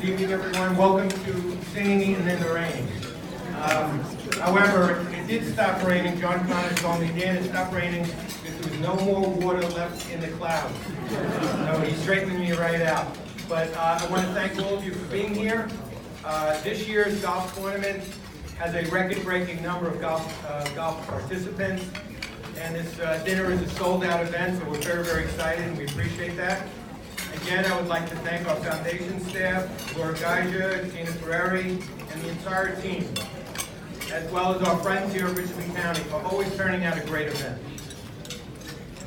Good evening, everyone. Welcome to Singing in the Rain. However, it did stop raining. John Connor told me, Dan, it stopped raining because there was no more water left in the clouds. So he straightened me right out. But I want to thank all of you for being here. This year's golf tournament has a record-breaking number of golf participants. And this dinner is a sold-out event, so we're very, very excited, and we appreciate that. Again, I would like to thank our foundation staff, Laura Geisha, Tina Ferreri, and the entire team, as well as our friends here at Richmond County for always turning out a great event.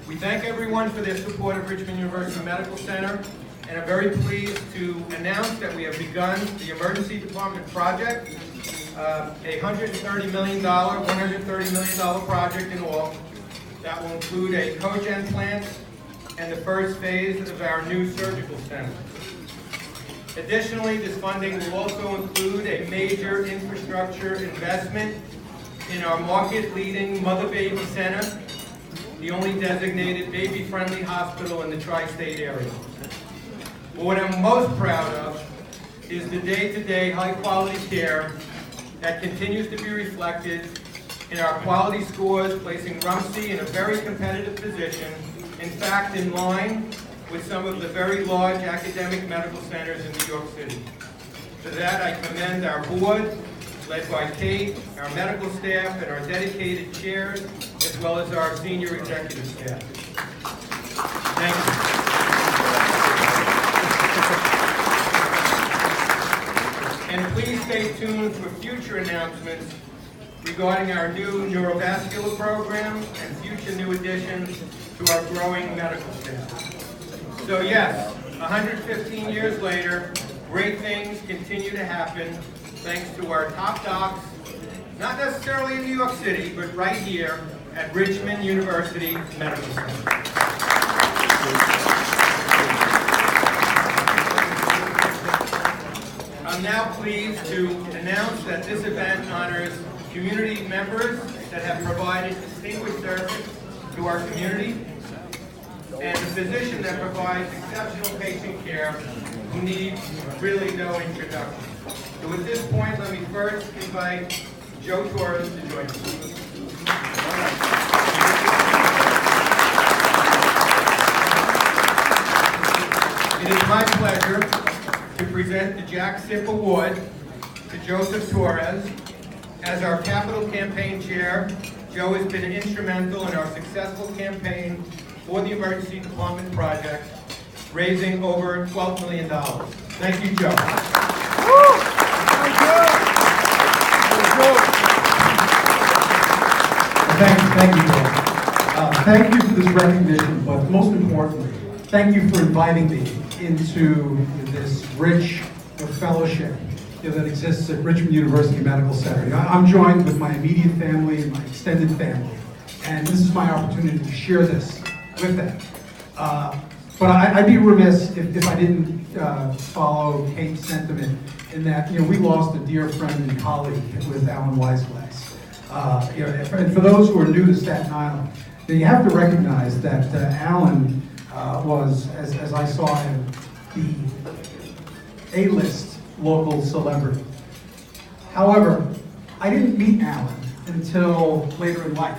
We thank everyone for their support of Richmond University Medical Center, and are very pleased to announce that we have begun the emergency department project, a $130 million project in all, that will include a cogen plant and the first phase of our new surgical center. Additionally, this funding will also include a major infrastructure investment in our market-leading mother-baby center, the only designated baby-friendly hospital in the tri-state area. But what I'm most proud of is the day-to-day high-quality care that continues to be reflected in our quality scores, placing RUMC in a very competitive position, in fact, in line with some of the very large academic medical centers in New York City. For that, I commend our board, led by Kate, our medical staff, and our dedicated chairs, as well as our senior executive staff. Thank you. And please stay tuned for future announcements regarding our new neurovascular program and future new additions to our growing medical staff. So yes, 115 years later, great things continue to happen thanks to our top docs, not necessarily in New York City, but right here at Richmond University Medical Center. I'm now pleased to announce that this event honors community members that have provided distinguished service to our community, and a physician that provides exceptional patient care who needs really no introduction. So at this point, let me first invite Joe Torres to join us. It is my pleasure to present the Jack Sipp Award to Joseph Torres. As our capital campaign chair, Joe has been instrumental in our successful campaign for the emergency department project, raising over $12 million. Thank you, Joe. Thank you, Joe. Thank you for this recognition, but most importantly, thank you for inviting me into this rich fellowship that exists at Richmond University Medical Center. I'm joined with my immediate family and my extended family, and this is my opportunity to share this with them. But I'd be remiss if I didn't follow Kate's sentiment in that we lost a dear friend and colleague with Alan Weisglass. And for those who are new to Staten Island, you have to recognize that Alan was, as I saw him, the A-list local celebrity. However, I didn't meet Alan until later in life,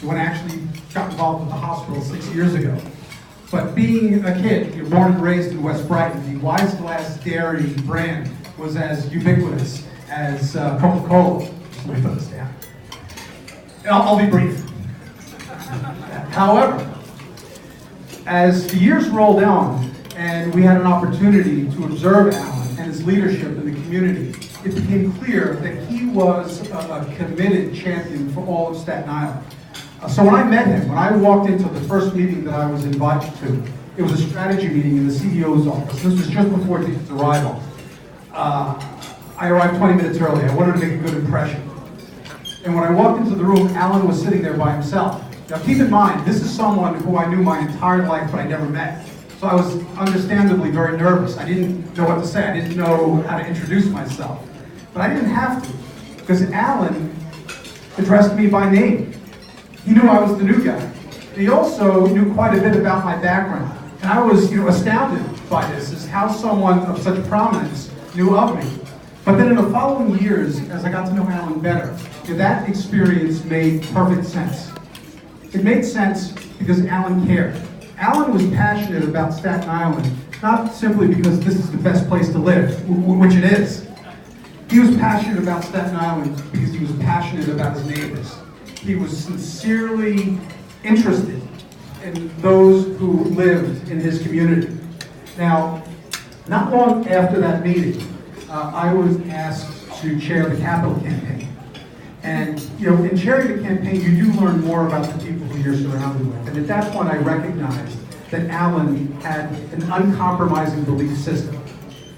when I actually got involved with the hospital 6 years ago. But being a kid, you're born and raised in West Brighton, the Weisglass Dairy brand was as ubiquitous as Coca-Cola. Let me put this down. I'll be brief. However, as the years rolled on and we had an opportunity to observe Alan and his leadership in the community, it became clear that he was a committed champion for all of Staten Island. So when I met him, when I walked into the first meeting that I was invited to, it was a strategy meeting in the CEO's office. This was just before his arrival. I arrived 20 minutes early. I wanted to make a good impression. And when I walked into the room, Alan was sitting there by himself. Now keep in mind, this is someone who I knew my entire life, but I never met. So I was understandably very nervous. I didn't know what to say. I didn't know how to introduce myself. But I didn't have to, because Alan addressed me by name. He knew I was the new guy. He also knew quite a bit about my background. And I was astounded by this, is how someone of such prominence knew of me. But then in the following years, as I got to know Alan better, that experience made perfect sense. It made sense because Alan cared. Alan was passionate about Staten Island, not simply because this is the best place to live, which it is. He was passionate about Staten Island because he was passionate about his neighbors. He was sincerely interested in those who lived in his community. Now, not long after that meeting, I was asked to chair the capital campaign. And in chairing the campaign, you do learn more about the people who you're surrounded with. And at that point, I recognized that Alan had an uncompromising belief system,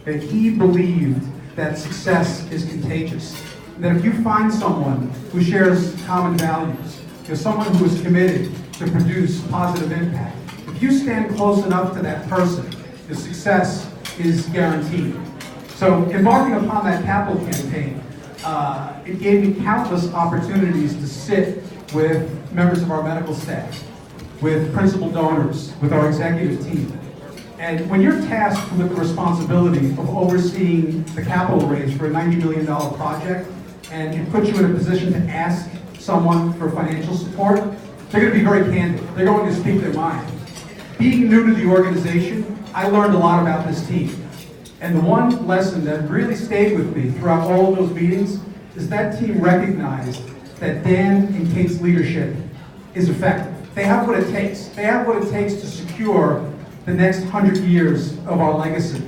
that he believed that success is contagious. And that if you find someone who shares common values, someone who is committed to produce positive impact, if you stand close enough to that person, the success is guaranteed. So embarking upon that capital campaign, it gave me countless opportunities to sit with members of our medical staff, with principal donors, with our executive team. And when you're tasked with the responsibility of overseeing the capital raise for a $90 million project, and it puts you in a position to ask someone for financial support, they're going to be very candid. They're going to speak their mind. Being new to the organization, I learned a lot about this team. And the one lesson that really stayed with me throughout all of those meetings is that team recognized that Dan and Kate's leadership is effective. They have what it takes. They have what it takes to secure the next 100 years of our legacy.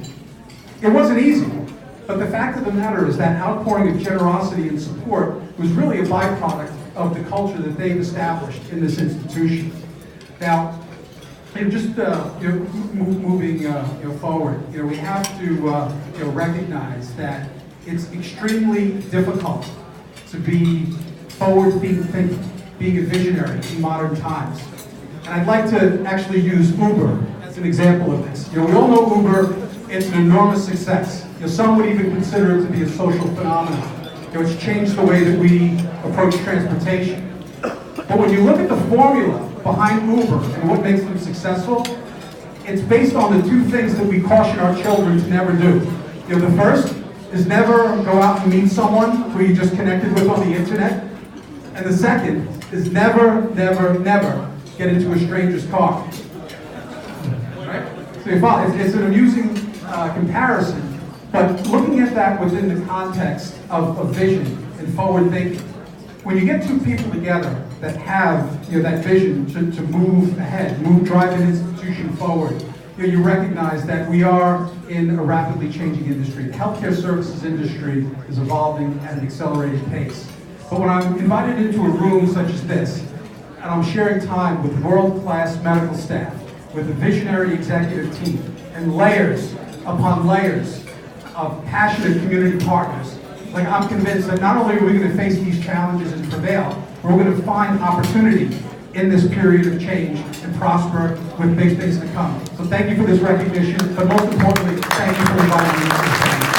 It wasn't easy, but the fact of the matter is that outpouring of generosity and support was really a byproduct of the culture that they've established in this institution. Now, just moving forward, we have to recognize that it's extremely difficult to be forward-thinking, being a visionary in modern times. And I'd like to actually use Uber as an example of this. We all know Uber, it's an enormous success. Some would even consider it to be a social phenomenon. It's changed the way that we approach transportation. But when you look at the formula behind Uber and what makes them successful, it's based on the two things that we caution our children to never do. The first is never go out and meet someone who you just connected with on the internet. And the second is never, never, never get into a stranger's car. Right? So it's an amusing comparison, but looking at that within the context of vision and forward thinking, when you get two people together that have that vision to move ahead, drive an institution forward, you recognize that we are in a rapidly changing industry. The healthcare services industry is evolving at an accelerated pace. But when I'm invited into a room such as this, and I'm sharing time with world-class medical staff, with a visionary executive team, and layers upon layers of passionate community partners, I'm convinced that not only are we going to face these challenges and prevail, we're going to find opportunity in this period of change and prosper with big things to come. So thank you for this recognition, but most importantly, thank you for inviting me to this.